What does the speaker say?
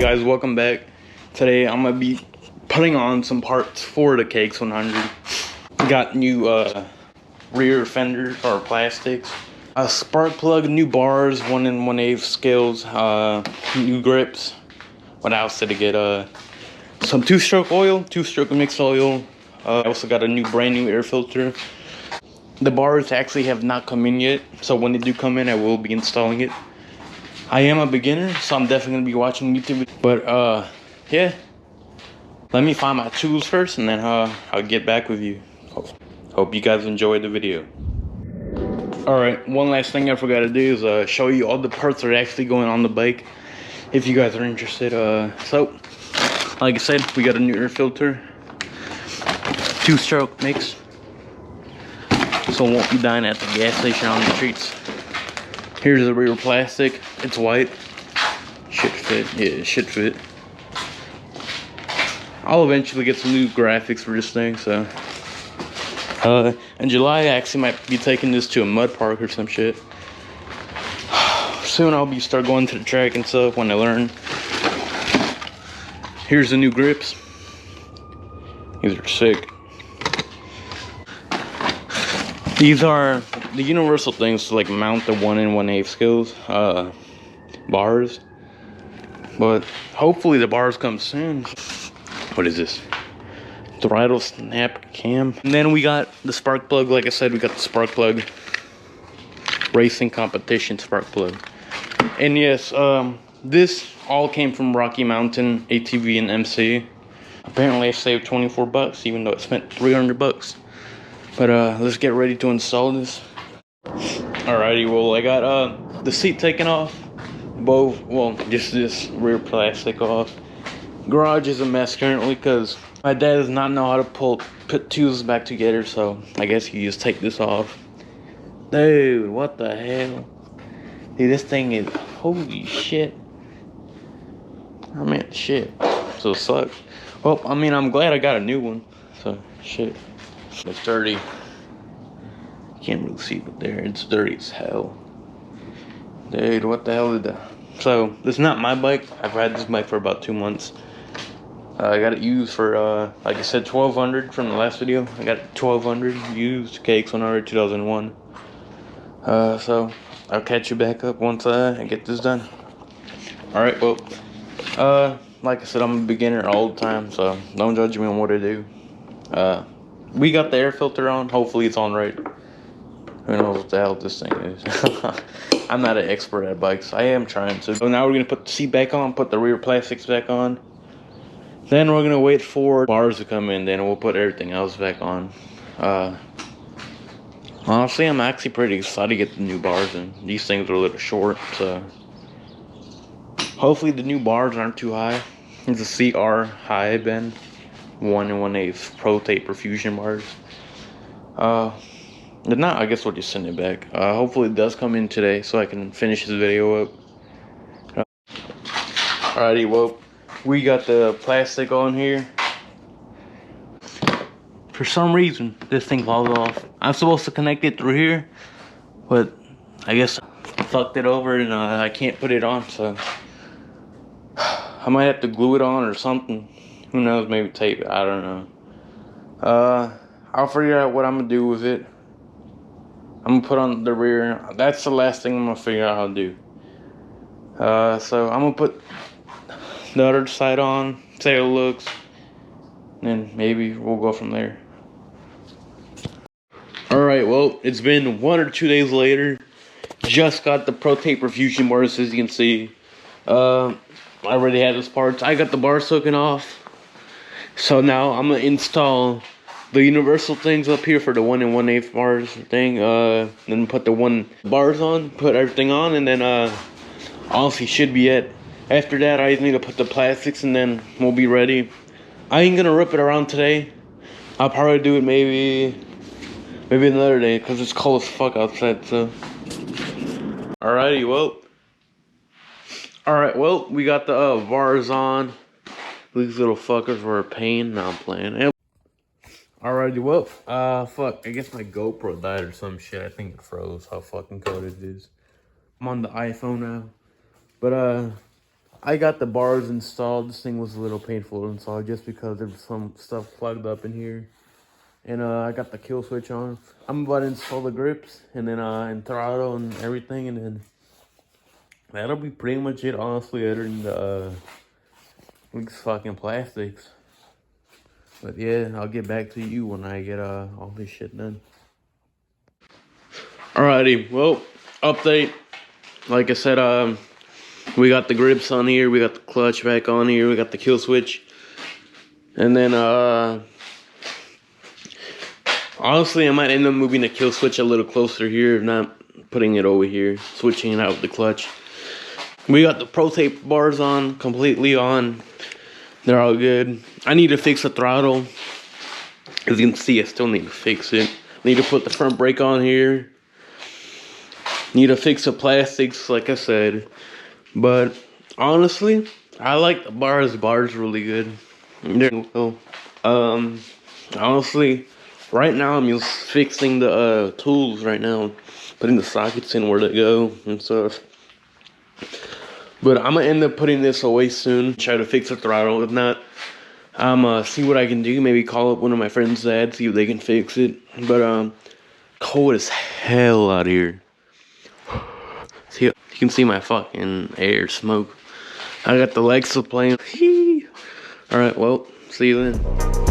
guys, welcome back. Today I'm gonna be putting on some parts for the KX100. Got new rear fender or plastics, a spark plug, new bars, 1 1/8 scales, new grips. What else did I get? Some two-stroke oil, two-stroke mixed oil. I also got a brand new air filter. The bars actually have not come in yet, so when they do come in, I will be installing it. I am a beginner, so I'm definitely gonna be watching YouTube. But yeah, let me find my tools first, and then I'll get back with you. Hope you guys enjoyed the video. All right, one last thing I forgot to do is show you all the parts that are actually going on the bike, if you guys are interested. So, like I said, we got a new air filter, two-stroke mix, so I won't be dying at the gas station on the streets. Here's the rear plastic. It's white. Should fit. Yeah, it should fit. I'll eventually get some new graphics for this thing, so. In July, I actually might be taking this to a mud park or some shit. Soon I'll start going to the track and stuff when I learn. Here's the new grips. These are sick. These are the universal things to like mount the 1 1/8 scales bars, but hopefully the bars come soon. What is this? Throttle snap cam. And then we got the spark plug. Like I said, we got the spark plug, racing competition spark plug. And yes, this all came from Rocky Mountain ATV and MC. Apparently I saved 24 bucks, even though I spent 300 bucks. But let's get ready to install this. Alrighty, well, I got the seat taken off. Both, well, just this rear plastic off. Garage is a mess currently because my dad does not know how to put tools back together, so I guess you just take this off. Dude, what the hell? Dude, this thing is, holy shit. I mean, shit. So it sucks. Well, I mean, I'm glad I got a new one. So, shit. It's dirty. Can't really see it there. It's dirty as hell. Dude, what the hell did that? So, this is not my bike. I've had this bike for about 2 months. I got it used for, like I said, 1200 from the last video. I got 1200 used, KX100 2001. So, I'll catch you back up once I get this done. Alright, well, like I said, I'm a beginner all the time, so don't judge me on what I do. We got the air filter on. Hopefully it's on right. Who knows what the hell this thing is. I'm not an expert at bikes. I am trying to. So now we're going to put the seat back on, put the rear plastics back on. Then we're going to wait for bars to come in. Then we'll put everything else back on. Honestly, I'm actually pretty excited to get the new bars in. These things are a little short, so. Hopefully the new bars aren't too high. It's a CR high bend. 1 1/8 Pro Taper Fusion bars. If not, I guess we'll just send it back. Hopefully it does come in today so I can finish this video up. Alrighty, well, we got the plastic on here. For some reason, this thing falls off. I'm supposed to connect it through here, but I guess I fucked it over and I can't put it on, so I might have to glue it on or something. Who knows, maybe tape it, I don't know. I'll figure out what I'm gonna do with it. I'm gonna put on the rear. That's the last thing I'm gonna figure out how to do. So I'm gonna put the other side on, see how it looks, and then maybe we'll go from there. Alright, well, it's been 1 or 2 days later. Just got the Pro Taper Fusion bars, as you can see. I already had those parts. I got the bars taken off. So now I'm gonna install the universal things up here for the 1 1/8 bars thing. Then put the 1 bars on, put everything on, and then honestly should be it. After that, I just need to put the plastics, and then we'll be ready. I ain't gonna rip it around today. I'll probably do it maybe another day because it's cold as fuck outside. So, alrighty, well, we got the bars on. These little fuckers were a pain. Now I'm playing. Alrighty, well, fuck. I guess my GoPro died or some shit. I think it froze. How fucking cold it is. I'm on the iPhone now. But, I got the bars installed. This thing was a little painful to install just because there was some stuff plugged up in here. And I got the kill switch on. I'm about to install the grips and then and throttle and everything, and then that'll be pretty much it, honestly, other than the these fucking plastics. But yeah, I'll get back to you when I get all this shit done. Alrighty, well, update. Like I said, we got the grips on here, we got the clutch back on here, we got the kill switch. And then honestly, I might end up moving the kill switch a little closer here, if not putting it over here, switching it out with the clutch. We got the Pro Tape bars on, completely on. They're all good. I need to fix the throttle. As you can see, I still need to fix it. Need to put the front brake on here. Need to fix the plastics, like I said. But honestly, I like the bars. The bars are really good. Honestly, right now I'm just fixing the tools right now, putting the sockets in where they go and stuff. But I'm gonna end up putting this away soon. Try to fix the throttle. If not, I'm see what I can do. Maybe call up one of my friends' dad, see if they can fix it. But cold as hell out here. See, you can see my fucking air smoke. I got the Alexa playing. All right, well, see you then.